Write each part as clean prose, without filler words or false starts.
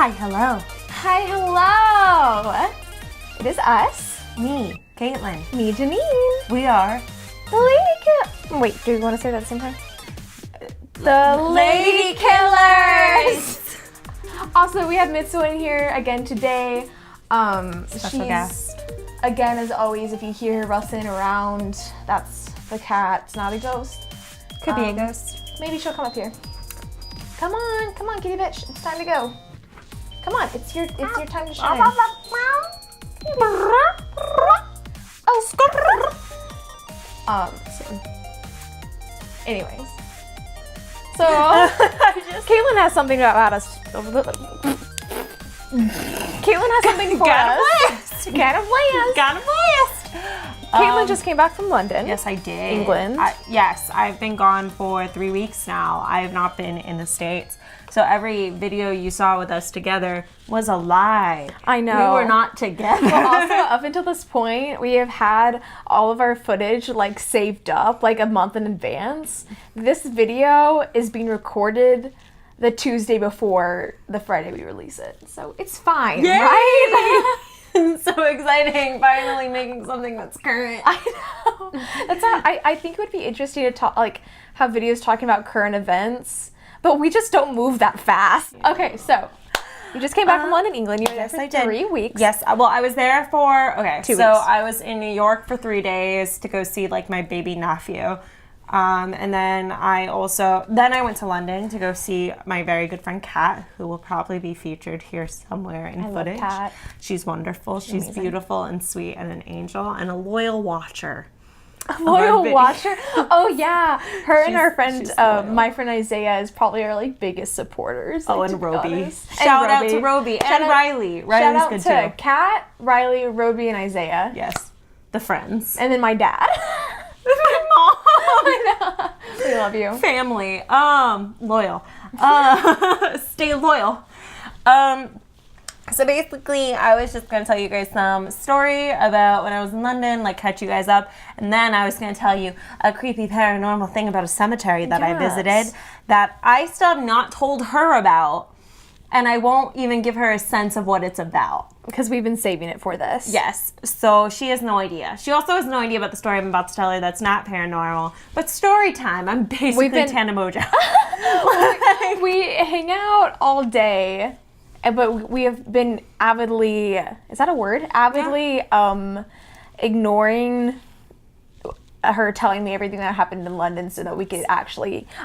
Hi, hello. Hi, hello. It is us. Me, Kaitlyn. Me, Janine. We are The Lady Wait, do you want to say that at the same time? The Lady Killers. Also, we have Mitsu in here again today. Special guest. Again, as always, if you hear her rustling around, that's the cat. It's not a ghost. Could be a ghost. Maybe she'll come up here. Come on, kitty bitch. It's time to go. Come on, it's your time to shine. Anyways. So, Kaitlyn has something about us. Caitlin has something for us. Got a blast. Kaitlyn just came back from London. Yes, I did. England. Yes, I've been gone for 3 weeks now. I have not been in the States. So every video you saw with us together was a lie. I know. We were not together. Well, also, up until this point, we have had all of our footage like saved up like a month in advance. This video is being recorded the Tuesday before the Friday we release it. So it's fine, Yay! right? So exciting, finally making something that's current. I know. I think it would be interesting to talk, like, have videos talking about current events, but we just don't move that fast. Okay, so you just came back from London, England. You were there for 3 weeks. Yes, well, I was there for 2 weeks. I was in New York for 3 days to go see like my baby nephew. And then I went to London to go see my very good friend Kat, who will probably be featured here somewhere in footage. Love Kat. She's wonderful. She's amazing. Beautiful and sweet and an angel and a loyal watcher. A loyal watcher? Oh yeah. Her and our friend, she's loyal. my friend Isaiah is probably our like biggest supporters. Oh, like, and to be Roby. honest. Shout out to Roby and Riley. Shout out Riley's to good too. Kat, Riley, Roby, and Isaiah. Yes, the friends. And then my dad. My mom. I know. We love you. Family. Loyal. Stay loyal. So basically, I was just going to tell you guys some story about when I was in London, like catch you guys up. And then I was going to tell you a creepy paranormal thing about a cemetery that I visited that I still have not told her about. And I won't even give her a sense of what it's about. Because we've been saving it for this. Yes. So she has no idea. She also has no idea about the story I'm about to tell her that's not paranormal. But story time. I'm basically Tana Mojo. We hang out all day, but we have been avidly, is that a word? Avidly ignoring her telling me everything that happened in London so that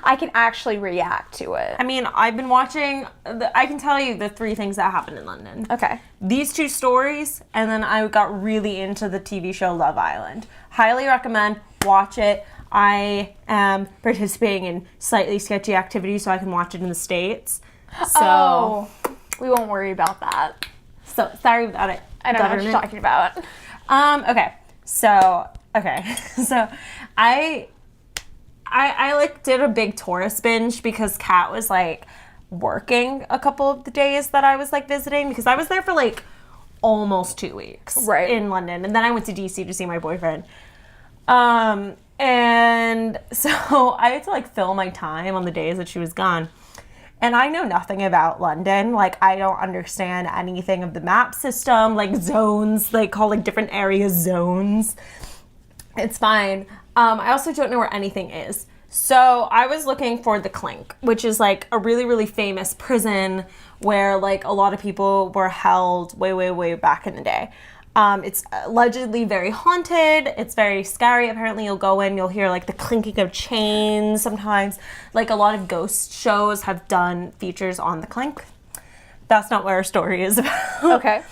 I can actually react to it. I mean, I've been watching, I can tell you the 3 things that happened in London. Okay. These 2 stories, and then I got really into the TV show Love Island. Highly recommend, watch it. I am participating in slightly sketchy activities so I can watch it in the States. So, we won't worry about that. So, sorry about it. I don't know what you're talking about. So I like did a big tourist binge because Kat was like working a couple of the days that I was like visiting because I was there for like almost 2 weeks in London, and then I went to DC to see my boyfriend. And so I had to like fill my time on the days that she was gone. And I know nothing about London. Like, I don't understand anything of the map system, like zones, they call like different areas zones. It's fine. I also don't know where anything is. So I was looking for the Clink, which is like a really, really famous prison where like a lot of people were held way, way, way back in the day. It's allegedly very haunted. It's very scary. Apparently you'll go in, you'll hear like the clinking of chains sometimes. Like a lot of ghost shows have done features on the Clink. That's not what our story is about. Okay.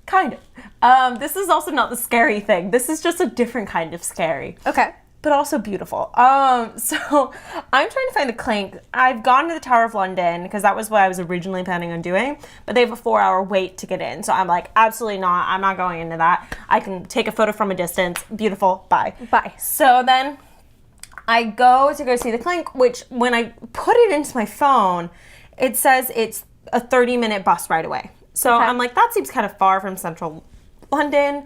Kind of. This is also not the scary thing. This is just a different kind of scary. Okay. But also beautiful. So I'm trying to find the Clink. I've gone to the Tower of London because that was what I was originally planning on doing, but they have a 4-hour wait to get in. So I'm like, absolutely not. I'm not going into that. I can take a photo from a distance. Beautiful. Bye. Bye. So then I go see the Clink, which when I put it into my phone, it says it's a 30-minute bus ride away. So I'm like, that seems kind of far from central London.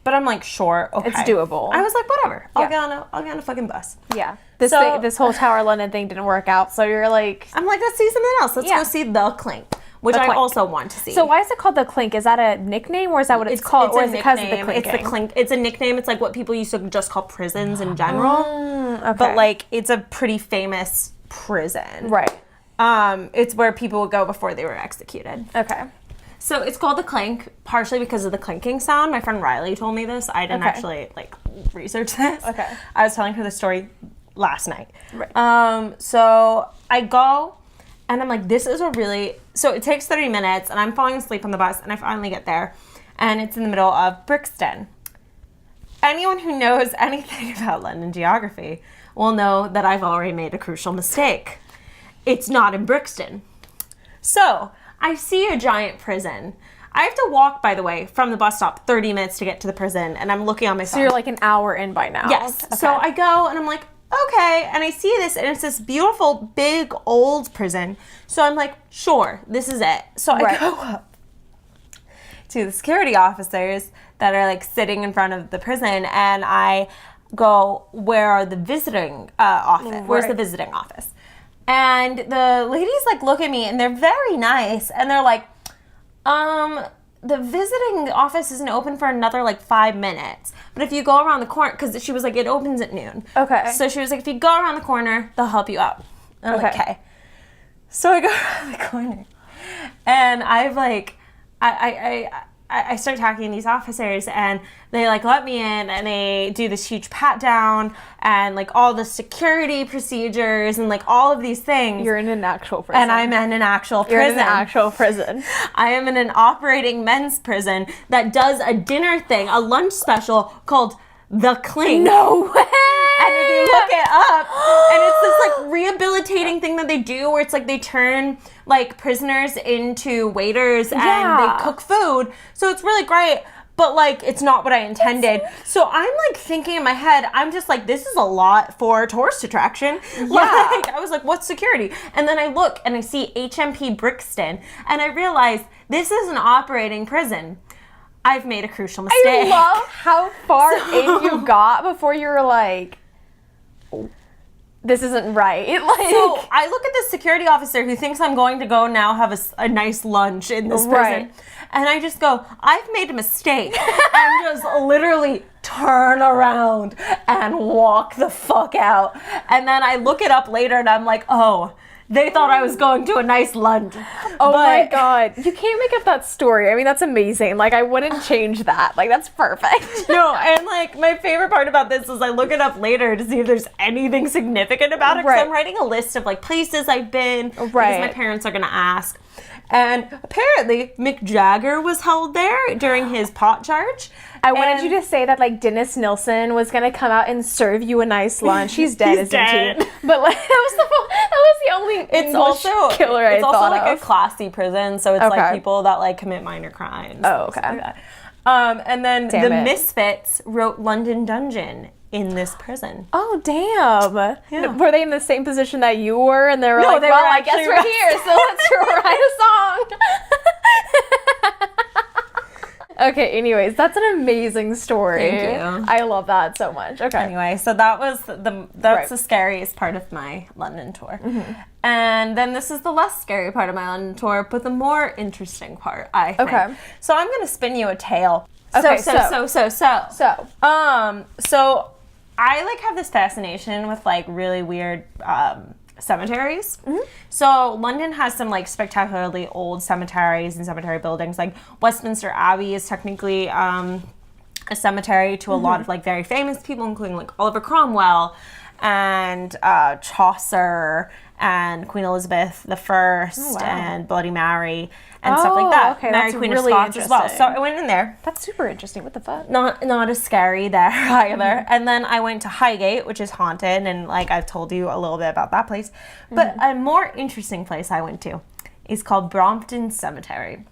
But I'm like, sure, okay. It's doable. I was like, whatever. I'll get on a fucking bus. Yeah. This whole Tower London thing didn't work out, so you're like... I'm like, let's see something else. Let's go see the Clink. which The I clink. also want to see. So why is it called the clink? Is that a nickname or is that what it's called? Or is it because of the clinking? It's the clink. It's a nickname. It's like what people used to just call prisons in general. Okay. But like it's a pretty famous prison. Right. It's where people would go before they were executed. Okay. So it's called the clink, partially because of the clinking sound. My friend Riley told me this. I didn't actually like research this. Okay. I was telling her the story last night. Right. So I go and I'm like, this is a really, so it takes 30 minutes and I'm falling asleep on the bus and I finally get there and it's in the middle of Brixton. Anyone who knows anything about London geography will know that I've already made a crucial mistake. It's not in Brixton. So I see a giant prison. I have to walk, by the way, from the bus stop 30 minutes to get to the prison, and I'm looking on my phone. So you're like an hour in by now. Yes. Okay. So I go, and I'm like, okay. And I see this, and it's this beautiful, big, old prison. So I'm like, sure, this is it. So I go up to the security officers that are like sitting in front of the prison, and I go, where are the visiting office? Where's the visiting office? And the ladies like look at me and they're very nice and they're like, the visiting office isn't open for another like 5 minutes. But if you go around the corner, because she was like, it opens at noon. Okay. So she was like, if you go around the corner, they'll help you out. And I'm like, okay. So I go around the corner and I've like, I start talking to these officers and they like let me in and they do this huge pat down and like all the security procedures and like all of these things. You're in an actual prison. And I'm in an actual prison. You're in an actual prison. I am in an operating men's prison that does a dinner thing, a lunch special called The Clink. No way! And if you look it up, and it's this like rehabilitating thing that they do where it's like they turn like prisoners into waiters and they cook food. So it's really great, but like it's not what I intended. So I'm like thinking in my head, I'm just like, this is a lot for a tourist attraction. Yeah. Like, I was like, what's security? And then I look and I see HMP Brixton and I realize this is an operating prison. I've made a crucial mistake. I love how far in you got before you were like, this isn't right. Like, so I look at this security officer who thinks I'm going to go now have a nice lunch in this prison. And I just go, I've made a mistake. And just literally turn around and walk the fuck out. And then I look it up later and I'm like, oh, they thought I was going to a nice lunch. Oh my God. You can't make up that story. I mean, that's amazing. Like, I wouldn't change that. Like, that's perfect. No, and like, my favorite part about this is I look it up later to see if there's anything significant about it. Because I'm writing a list of like places I've been. Because my parents are going to ask. And apparently, Mick Jagger was held there during his pot charge. I wanted you to say that like Dennis Nilsson was gonna come out and serve you a nice lunch. He's dead, isn't he? But like that was the only English killer I thought of. It's also like a classy prison, so it's like people that like commit minor crimes. Oh, okay. Like and then the Misfits wrote London Dungeon in this prison. Oh, damn. Yeah. Were they in the same position that you were? And they were like, well, I guess we're here, so let's write a song. Okay, anyways, that's an amazing story. Thank you. I love that so much. Okay. Anyway, so that was the scariest part of my London tour. Mm-hmm. And then this is the less scary part of my London tour, but the more interesting part, I think. Okay. So I'm going to spin you a tale. Okay, So I like have this fascination with like really weird cemeteries. Mm-hmm. So London has some like spectacularly old cemeteries and cemetery buildings. Like Westminster Abbey is technically a cemetery to a lot of like very famous people, including like Oliver Cromwell and Chaucer and Queen Elizabeth I and Bloody Mary and stuff like that. Okay, Mary Queen of Scots as well. So I went in there. That's super interesting. What the fuck? Not as scary there either. And then I went to Highgate, which is haunted, and like I've told you a little bit about that place. But a more interesting place I went to is called Brompton Cemetery.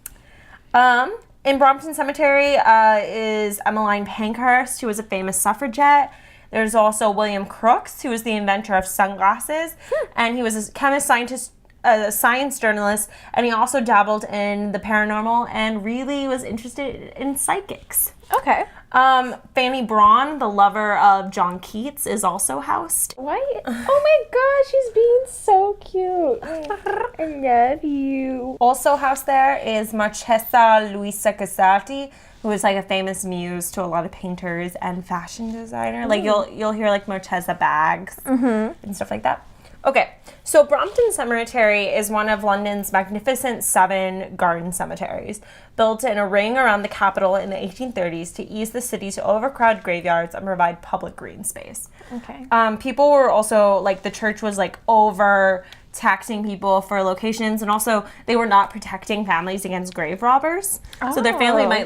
In Brompton Cemetery is Emmeline Pankhurst, who was a famous suffragette. There's also William Crookes, who was the inventor of sunglasses, and he was a chemist, scientist, a science journalist, and he also dabbled in the paranormal and really was interested in psychics. Okay. Fanny Braun, the lover of John Keats, is also housed. What? Oh my gosh, she's being so cute. I love you. Also housed there is Marchesa Luisa Casati, who is like a famous muse to a lot of painters and fashion designer. Like you'll hear like Marchesa bags and stuff like that. Okay, so Brompton Cemetery is one of London's magnificent 7 garden cemeteries, built in a ring around the capital in the 1830s to ease the city to overcrowd graveyards and provide public green space. Okay. People were also, like, the church was, like, over taxing people for locations, and also they were not protecting families against grave robbers. So their family might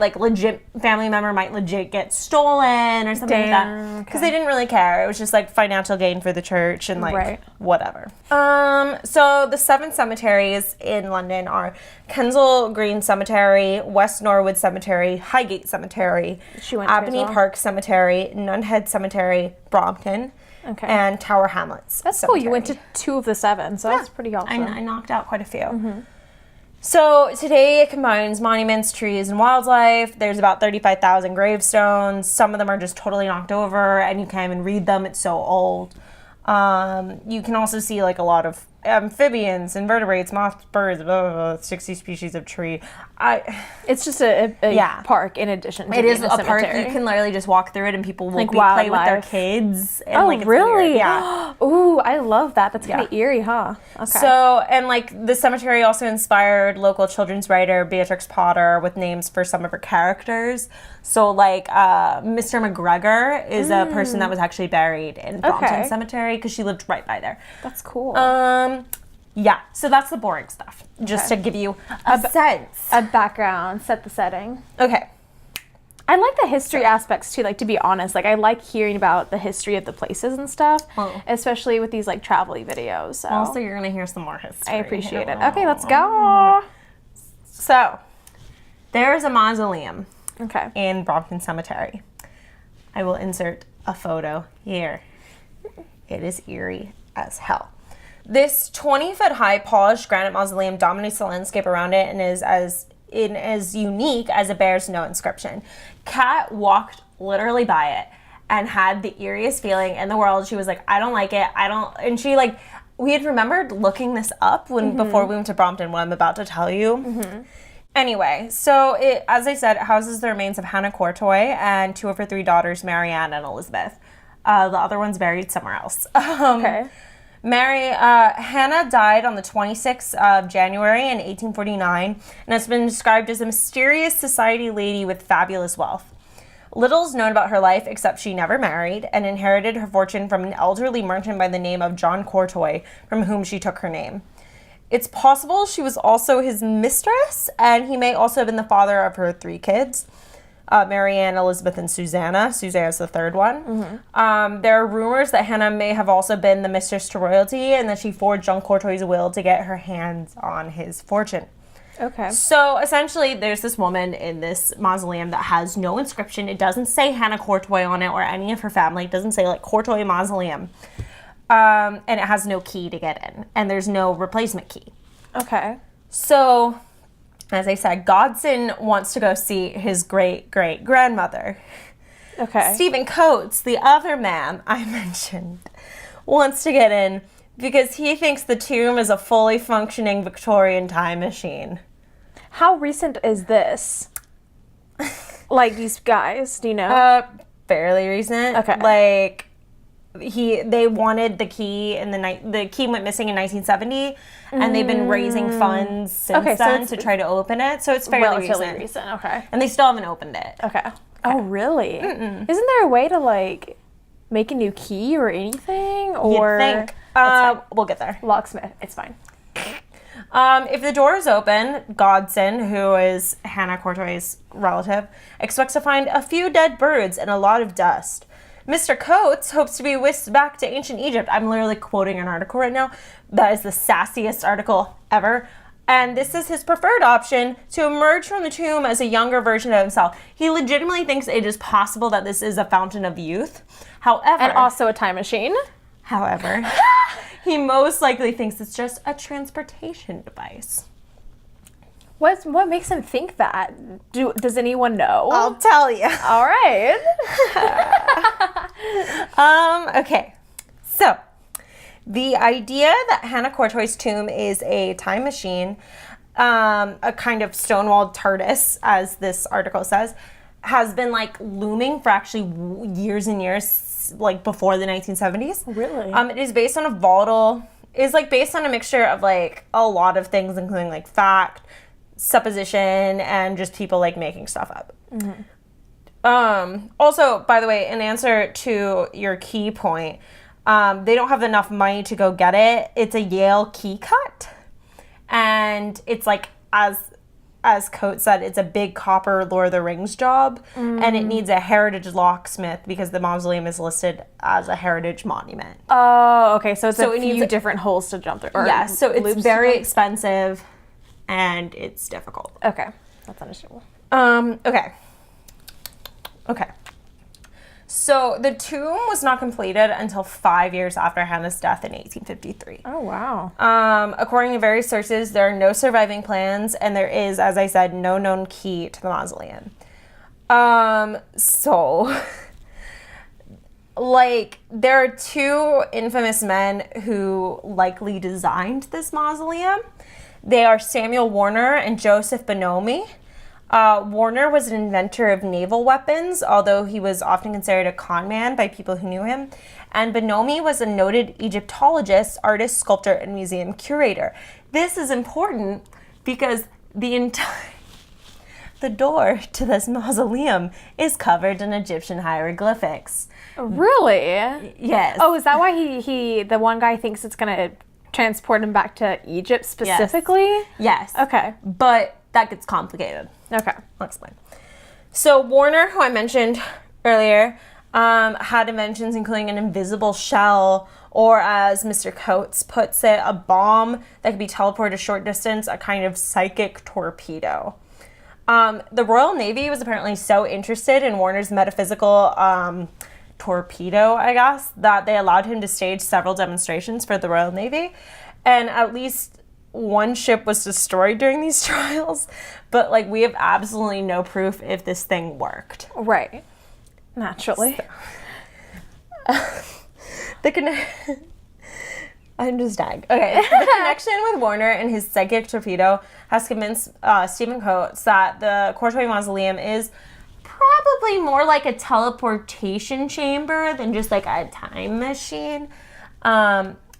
family member might legit get stolen or something like that, because they didn't really care. It was just like financial gain for the church and like whatever. So the 7 cemeteries in London are Kensal Green Cemetery, West Norwood Cemetery, Highgate Cemetery, Abbey Park Cemetery, Nunhead Cemetery, Brompton, and Tower Hamlets. That's Cemetery. cool. You went to 2 of the 7, so that's pretty awesome. I knocked out quite a few. So today it combines monuments, trees, and wildlife. There's about 35,000 gravestones. Some of them are just totally knocked over, and you can't even read them. It's so old. You can also see like a lot of amphibians, invertebrates, moths, birds, 60 species of tree. It's just a park in addition to it is a cemetery. park. You can literally just walk through it and people will like play with their kids. And, oh, really? Yeah. Ooh, I love that. That's kind of eerie, huh? Okay. So, and like the cemetery also inspired local children's writer Beatrix Potter with names for some of her characters. So like Mr. McGregor is a person that was actually buried in Brompton Cemetery because she lived right by there. That's cool. Yeah, so that's the boring stuff, just to give you a sense. A background, set the setting. Okay. I like the history aspects too, like to be honest. Like I like hearing about the history of the places and stuff, especially with these like travel-y videos. So. Also, you're going to hear some more history. I appreciate it. Okay, let's go. So, there is a mausoleum in Brompton Cemetery. I will insert a photo here. It is eerie as hell. This 20-foot-high polished granite mausoleum dominates the landscape around it and is as unique as it bears no inscription. Kat walked literally by it and had the eeriest feeling in the world. She was like, I don't like it. And she like, we had remembered looking this up before we went to Brompton, what I'm about to tell you. Anyway, so it, as I said, it houses the remains of Hannah Courtoy and 2 of her 3 daughters, Marianne and Elizabeth. The other one's buried somewhere else. Hannah died on the 26th of January in 1849 and has been described as a mysterious society lady with fabulous wealth. Little is known about her life except she never married and inherited her fortune from an elderly merchant by the name of John Courtoy, from whom she took her name. It's possible she was also his mistress, and he may also have been the father of her 3 kids. Marianne, Elizabeth, and Susanna. Susanna's the 3rd one. There are rumors that Hannah may have also been the mistress to royalty and that she forged John Courtoy's will to get her hands on his fortune. Okay. So essentially, there's this woman in this mausoleum that has no inscription. It doesn't say Hannah Courtoy on it or any of her family. It doesn't say like Courtoy Mausoleum. And it has no key to get in. And there's no replacement key. Okay. So, as I said, Godson wants to go see his great-great-grandmother. Okay. Stephen Coates, the other man I mentioned, wants to get in because he thinks the tomb is a fully functioning Victorian time machine. How recent is this? Like, these guys, do you know? Fairly recent. Okay. Like, they wanted the key in the key went missing in 1970, and they've been raising funds since then to try to open it. So it's fairly recent. Okay. And they still haven't opened it. Okay. Oh, really? Isn't there a way to like make a new key or anything? Or you'd think. We'll get there. Locksmith. It's fine. If the door is open, Godson, who is Hannah Courtoy's relative, expects to find a few dead birds and a lot of dust. Mr. Coates hopes to be whisked back to ancient Egypt. I'm literally quoting an article right now. That is the sassiest article ever. And this is his preferred option, to emerge from the tomb as a younger version of himself. He legitimately thinks it is possible that this is a fountain of youth. However... And also a time machine. However, he most likely thinks it's just a transportation device. What makes him think that? Does anyone know? I'll tell you. All right. Okay. So, the idea that Hannah Courtoy's tomb is a time machine, a kind of stonewalled TARDIS, as this article says, has been like looming for actually years and years, like before the 1970s. Really? It is based on a volatile, is like based on a mixture of like a lot of things, including like fact, supposition, and just people like making stuff up. Also, by the way, in answer to your key point, they don't have enough money to go get it. It's a Yale key cut, and it's like as Coates said, it's a big copper Lord of the Rings job, and it needs a heritage locksmith because the mausoleum is listed as a heritage monument. Oh, okay. So it's a it few needs different holes to jump through. Or yeah, so it's loops to very jump- expensive, and it's difficult. Okay, that's understandable. Okay. So the tomb was not completed until 5 years after Hannah's death in 1853. Oh, wow. According to various sources, there are no surviving plans, and there is, as I said, no known key to the mausoleum. So, like, there are two infamous men who likely designed this mausoleum. They are Samuel Warner and Joseph Bonomi. Warner was an inventor of naval weapons, although he was often considered a con man by people who knew him. And Bonomi was a noted Egyptologist, artist, sculptor, and museum curator. This is important because the door to this mausoleum is covered in Egyptian hieroglyphics. Really? Yes. Oh, is that why the one guy thinks it's going to transport him back to Egypt specifically? Yes. Okay. But that gets complicated. Okay. I'll explain. So Warner, who I mentioned earlier, had inventions including an invisible shell, or as Mr. Coates puts it, a bomb that could be teleported a short distance, a kind of psychic torpedo. The Royal Navy was apparently so interested in Warner's metaphysical torpedo, I guess, that they allowed him to stage several demonstrations for the Royal Navy. And at least one ship was destroyed during these trials, but like we have absolutely no proof if this thing worked. Right. Naturally. I'm just dying. Okay, the connection with Warner and his psychic torpedo has convinced Stephen Coates that the Courtoy Mausoleum is probably more like a teleportation chamber than just like a time machine.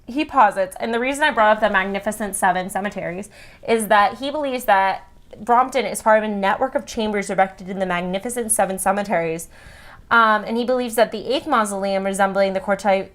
He posits, and the reason I brought up the Magnificent Seven cemeteries is that he believes that Brompton is part of a network of chambers erected in the Magnificent Seven cemeteries, and he believes that the 8th mausoleum, resembling the Courtoy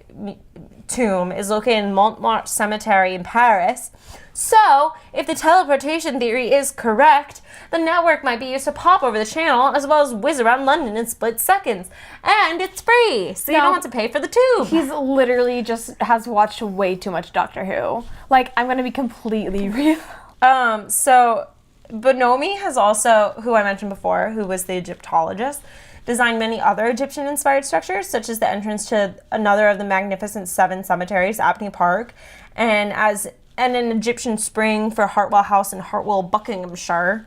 tomb, is located in Montmartre Cemetery in Paris. So, if the teleportation theory is correct, the network might be used to pop over the channel as well as whiz around London in split seconds. And it's free, so you don't have to pay for the tube. He's literally just has watched way too much Doctor Who. Like, I'm gonna be completely real. So Bonomi has also, who I mentioned before, who was the Egyptologist, designed many other Egyptian-inspired structures, such as the entrance to another of the Magnificent Seven cemeteries, Abney Park, and an Egyptian spring for Hartwell House in Hartwell, Buckinghamshire.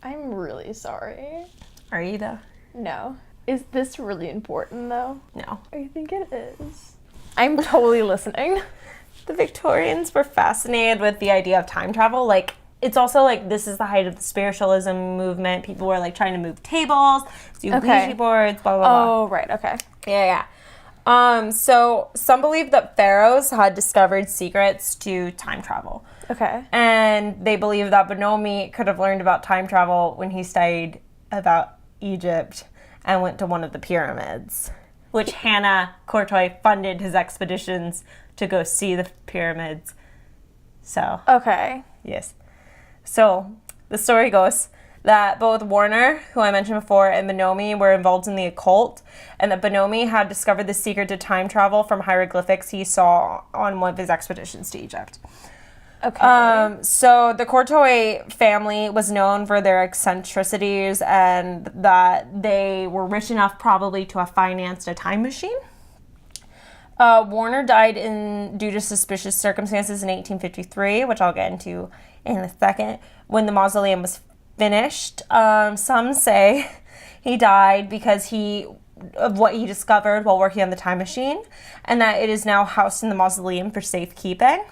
I'm really sorry. Are you though? No. Is this really important though? No. I think it is. I'm totally listening. The Victorians were fascinated with the idea of time travel. Like, it's also like this is the height of the spiritualism movement. People were like trying to move tables, do Ouija boards, blah, blah, blah. Oh, right, okay. Yeah. So some believe that pharaohs had discovered secrets to time travel. Okay. And they believe that Bonomi could have learned about time travel when he studied about Egypt and went to one of the pyramids, which Hannah Courtoy funded his expeditions to go see the pyramids. So. Okay. Yes. So the story goes that both Warner, who I mentioned before, and Bonomi were involved in the occult, and that Bonomi had discovered the secret to time travel from hieroglyphics he saw on one of his expeditions to Egypt. Okay. So the Courtoy family was known for their eccentricities and that they were rich enough probably to have financed a time machine. Warner died due to suspicious circumstances in 1853, which I'll get into in a second, when the mausoleum was finished. Some say he died because of what he discovered while working on the time machine, and that it is now housed in the mausoleum for safekeeping.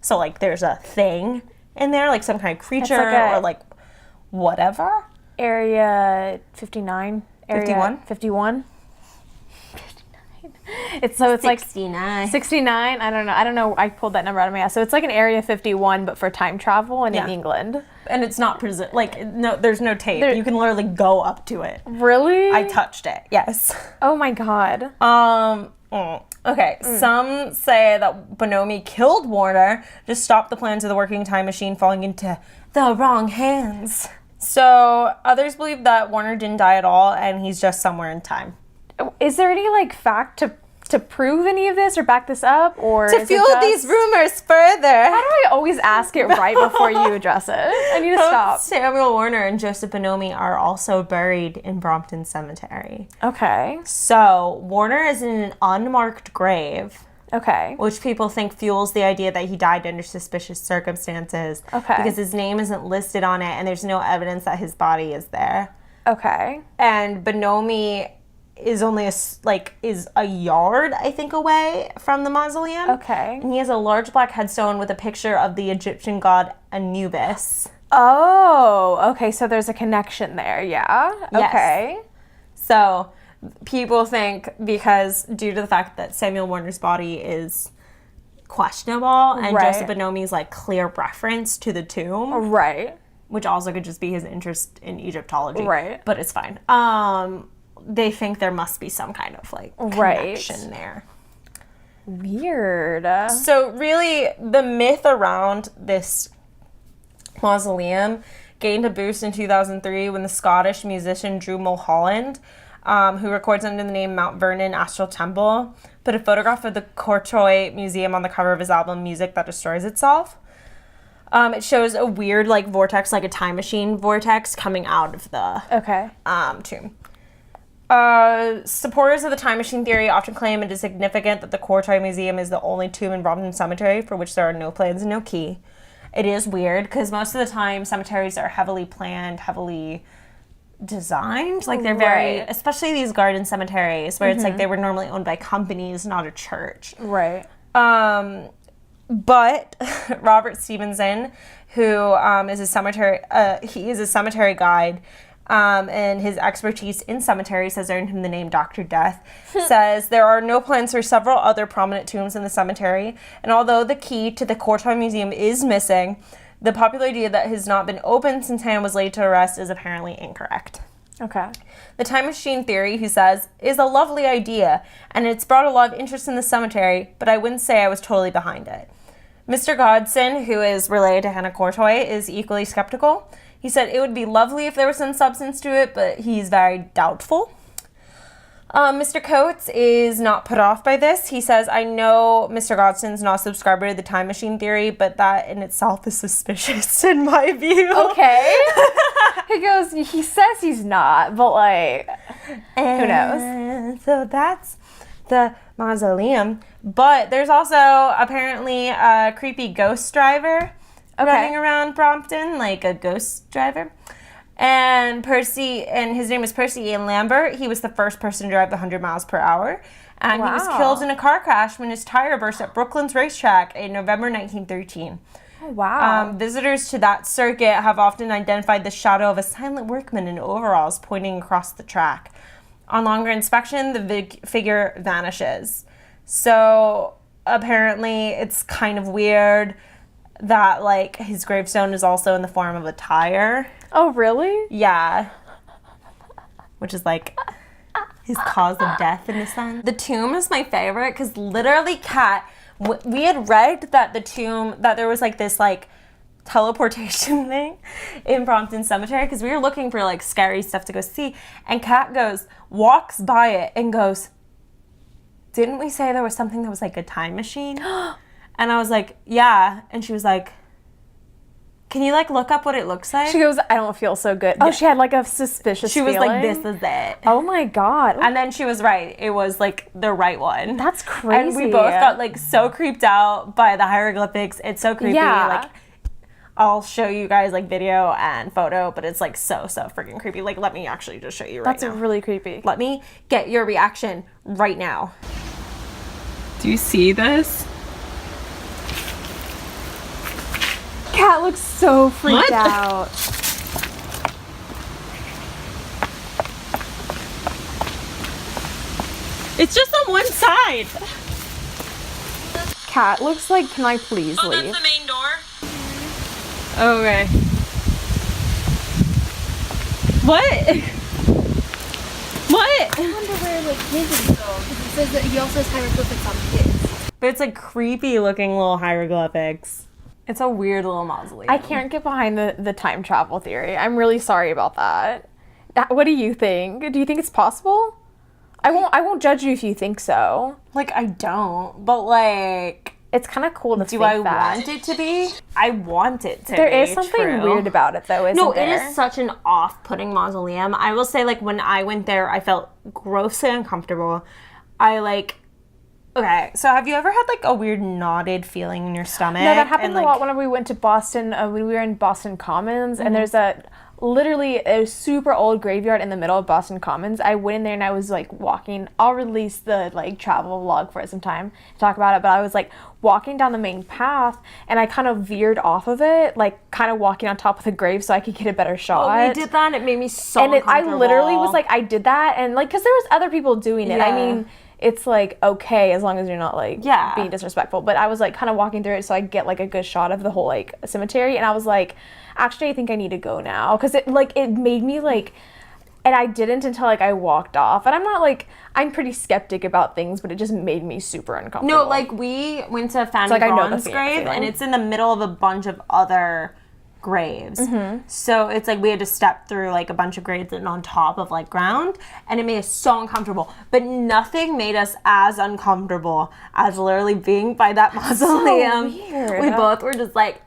So, like, there's a thing in there, like some kind of creature or, like, whatever. Area 59? Area 51? 51? It's 69. Like 69. I don't know. I pulled that number out of my ass. So it's like an Area 51, but for time travel and in England. And it's not no. There's no tape. You can literally go up to it. Really? I touched it. Yes. Oh my god. Okay. Some say that Bonomi killed Warner to stop the plans of the working time machine falling into the wrong hands. So others believe that Warner didn't die at all, and he's just somewhere in time. Is there any like fact to prove any of this or back this up, or to fuel these rumors further? How do I always ask it right before you address it? I need to stop. Samuel Warner and Joseph Bonomi are also buried in Brompton Cemetery. Okay. So Warner is in an unmarked grave. Okay. Which people think fuels the idea that he died under suspicious circumstances. Okay. Because his name isn't listed on it, and there's no evidence that his body is there. Okay. And Bonomi is only is a yard, I think, away from the mausoleum. Okay. And he has a large black headstone with a picture of the Egyptian god Anubis. Oh, okay. So there's a connection there, yeah? Yes. Okay. So people think, because due to the fact that Samuel Warner's body is questionable and Joseph Bonomi's like clear reference to the tomb. Right. Which also could just be his interest in Egyptology. Right. But it's fine. They think there must be some kind of like connection there. Weird. So really, the myth around this mausoleum gained a boost in 2003 when the Scottish musician Drew Mulholland, who records under the name Mount Vernon Astral Temple, put a photograph of the Courtrai Museum on the cover of his album Music That Destroys Itself. It shows a weird like vortex, like a time machine vortex, coming out of the tomb. Supporters of the time machine theory often claim it is significant that the Courtrai Museum is the only tomb in Brompton Cemetery for which there are no plans and no key. It is weird because most of the time cemeteries are heavily planned, heavily designed. Like they're very, especially these garden cemeteries where it's like they were normally owned by companies, not a church. Right. But Robert Stevenson, who is a cemetery, he is a cemetery guide, and his expertise in cemeteries has earned him the name Dr. Death, says there are no plans for several other prominent tombs in the cemetery, and although the key to the Courtrai Museum is missing, the popular idea that has not been opened since Hannah was laid to rest is apparently incorrect. Okay. The time machine theory, he says, is a lovely idea, and it's brought a lot of interest in the cemetery, but I wouldn't say I was totally behind it. Mr. Godson, who is related to Hannah Courtrai, is equally skeptical. He said it would be lovely if there was some substance to it, but he's very doubtful. Mr. Coates is not put off by this. He says, I know Mr. Godson's not a subscriber to the time machine theory, but that in itself is suspicious in my view. Okay. He says he's not, but like, who knows? So that's the mausoleum. But there's also apparently a creepy ghost driver running around Brompton, like a ghost driver. And his name is Percy Ian Lambert. He was the first person to drive the 100 miles per hour. And he was killed in a car crash when his tire burst at Brooklands Racetrack in November 1913. Oh, wow. Visitors to that circuit have often identified the shadow of a silent workman in overalls pointing across the track. On longer inspection, the figure vanishes. So apparently it's kind of weird that like his gravestone is also in the form of a tire. Oh, really? Yeah. Which is like his cause of death in a sense. The tomb is my favorite because literally, Kat, we had read that that there was like this like teleportation thing in Brompton Cemetery because we were looking for like scary stuff to go see, and Kat walks by it and goes, didn't we say there was something that was like a time machine? And I was like, yeah. And she was like, Can you like look up what it looks like? She goes, I don't feel so good. Oh, she had like a suspicious She was feeling. like, this is it. Oh my God. And then she was right. It was like the right one. That's crazy. And we both got like so creeped out by the hieroglyphics. It's so creepy. Yeah. Like, I'll show you guys like video and photo, but it's like so freaking creepy. Like, let me actually just show you right now. That's really creepy. Let me get your reaction right now. Do you see this? Cat looks so freaked out. It's just on one side. Cat looks like, can I please leave? That's the main door. Okay. What? What? I wonder where like his is though, because it says that he also has hieroglyphics on his. But it's like creepy looking little hieroglyphics. It's a weird little mausoleum. I can't get behind the time travel theory. I'm really sorry about that. What do you think? Do you think it's possible? I won't judge you if you think so. Like, I don't, but like, It's kind of cool to think do I that. want it to be? I want it to be. There is something true. weird about it though, isn't No, there? it is such an off-putting mausoleum. I will say, like, when I went there, I felt grossly uncomfortable. Okay, so have you ever had like a weird knotted feeling in your stomach? No, that happened and, a lot when we went to Boston, when we were in Boston Commons, and there's literally a super old graveyard in the middle of Boston Commons. I went in there and I was like walking, I'll release the like travel vlog for some time to talk about it, but I was like walking down the main path and I kind of veered off of it, like kind of walking on top of the grave so I could get a better shot. Oh, we did that and it made me so And I uncomfortable. literally was like, I did that, and like, because there was other people doing it. Yeah. I mean, it's like okay as long as you're not like Yeah. being disrespectful, but I was like kind of walking through it so I get like a good shot of the whole like cemetery, and I was like, actually I think I need to go now, because it made me like, and I didn't until like I walked off, and I'm not like, I'm pretty skeptic about things, but it just made me super uncomfortable. No, like we went to Fanny like, I know the Braun's grave, feeling. and it's in the middle of a bunch of other graves. So it's like we had to step through like a bunch of graves and on top of like ground, and it made us so uncomfortable. But nothing made us as uncomfortable as literally being by that mausoleum. weird. We both were just like,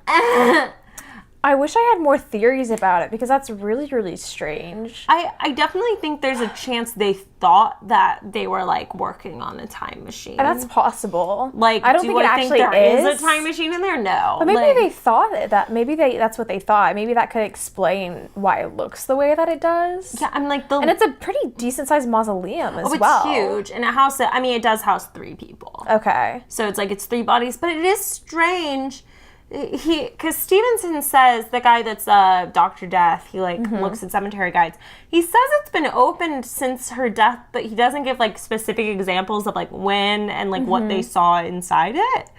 I wish I had more theories about it, because that's really, really strange. I definitely think there's a chance they thought that they were like working on a time machine. And that's possible. Like, I don't do think it I actually think there is is a time machine in there? No. But maybe Like, they thought that's what they thought. Maybe that could explain why it looks the way that it does. yeah, I'm like And it's a pretty decent sized mausoleum as it's well. huge, and it does house 3 people. Okay. So it's like it's 3 bodies, but it is strange. Because Stevenson says, the guy that's Dr. Death, he like looks at cemetery guides. He says it's been opened since her death, but he doesn't give like specific examples of like when and like what they saw inside it.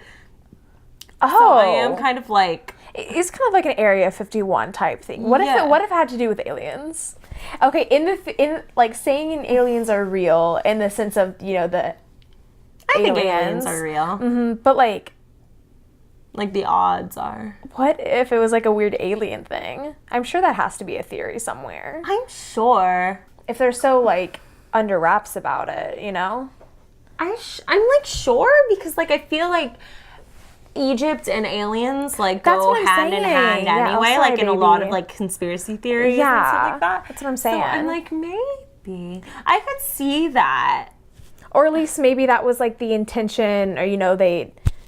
Oh. So I am kind of like, It's kind of like an Area 51 type thing. What if it had to do with aliens? Okay, in like saying aliens are real in the sense of, you know, the I think aliens are real. but like, the odds are. what if it was like a weird alien thing? I'm sure that has to be a theory somewhere. I'm sure. If they're so like under wraps about it, you know? I'm like sure, because like I feel like Egypt and aliens like That's go what I'm hand in saying. hand Yeah, anyway, sorry, like in a lot baby. of like conspiracy theories and stuff like that. That's what I'm saying. So I'm like, maybe I could see that. Or at least maybe that was like the intention, or, you know,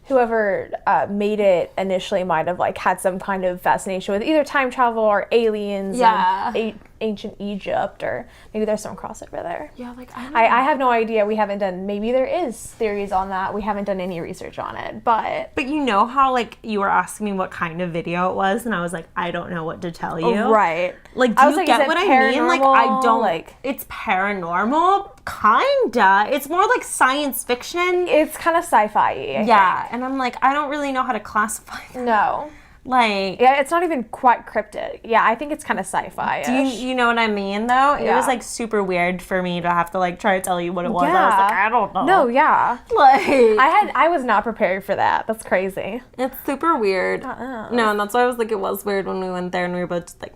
whoever made it initially might have like had some kind of fascination with either time travel or aliens and ancient Egypt, or maybe there's some crossover there. Yeah, like I have no idea. We haven't done, maybe there is theories on that. We haven't done any research on it, but you know how like you were asking me what kind of video it was, and I was like, I don't know what to tell you. right. Like, do I was you like, is get it what I mean? Like, I paranormal? don't. Like, it's paranormal, kinda. It's more like science fiction. it's kind of sci-fi. Yeah, and I'm like, I don't really know how to classify that. No. Like, Yeah, it's not even quite cryptid. Yeah, I think it's kind of sci-fi. do you know what I mean, though? It Yeah. was, like, super weird for me to have to, like, try to tell you what it was. I was like, I don't know. No, yeah. Like, I was not prepared for that. That's crazy. it's super weird. No, and that's why I was like, it was weird when we went there and we were both just like...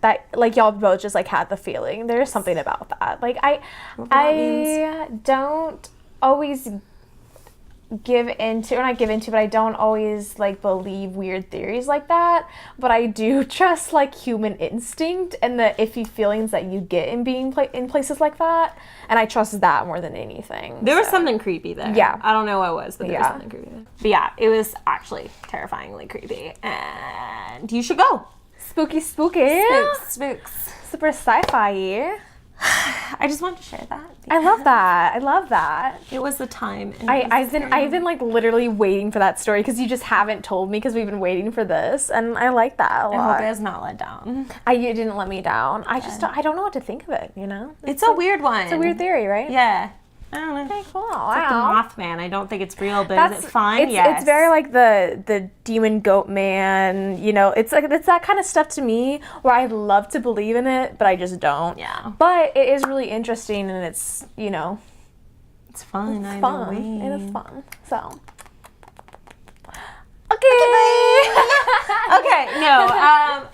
That, like, y'all both just like had the feeling. There's something about that. Like, I don't always but I don't always like believe weird theories like that, but I do trust like human instinct and the iffy feelings that you get in being in places like that, and I trust that more than anything. There was something creepy there. Yeah. I don't know what it was, but there was something creepy there. But yeah, it was actually terrifyingly creepy, and you should go. Spooky. Spooks. Super sci-fi. I just wanted to share that. I love that. It was the time. And I've been like literally waiting for that story because you just haven't told me because we've been waiting for this, and I like that a lot. I hope it has not let down. You didn't let me down. I don't know what to think of it. You know, It's a weird one. it's a weird theory, right? Yeah. I don't know. Okay, cool. It's Wow. like the Mothman. I don't think it's real, but is it fine? It's very like the demon goat man. You know, it's that kind of stuff to me where I love to believe in it, but I just don't. Yeah. But it is really interesting, and it's It's fun. it's either fun. way. It is fun. So. Okay. Okay, no.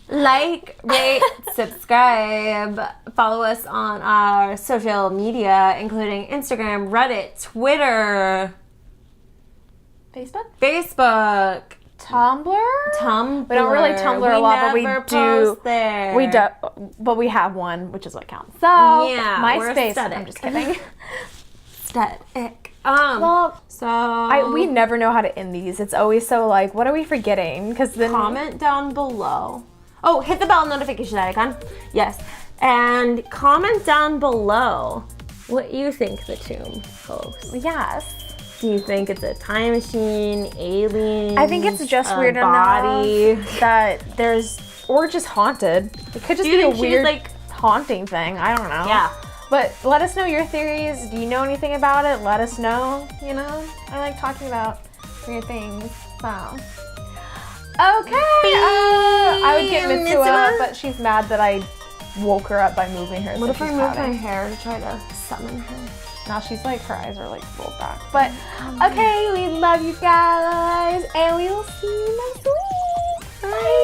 Like, rate, subscribe, follow us on our social media, including Instagram, Reddit, Twitter, Facebook, Tumblr. We don't really Tumblr a lot, but we do. Post there. We do, but we have one, which is what counts. So Yeah, we're MySpace. aesthetic. I'm just kidding. Static. Well, so we never know how to end these. It's always so like, what are we forgetting? Because then comment down below. Oh, hit the bell notification icon. Yes. And comment down below what you think the tomb holds. Yes. Do you think it's a time machine, alien? I think it's just a weird body enough that there's, or just haunted. It could just Do you be a think she was, weird like- haunting thing. I don't know. Yeah. But let us know your theories. Do you know anything about it? Let us know. You know, I like talking about weird things. So. Okay. I would get Mitsuha, but she's mad that I woke her up by moving her. What so if I she's moved my pouting. hair to try to summon her? Now she's like, her eyes are like rolled back. But okay, we love you guys, and we will see you next week. Bye.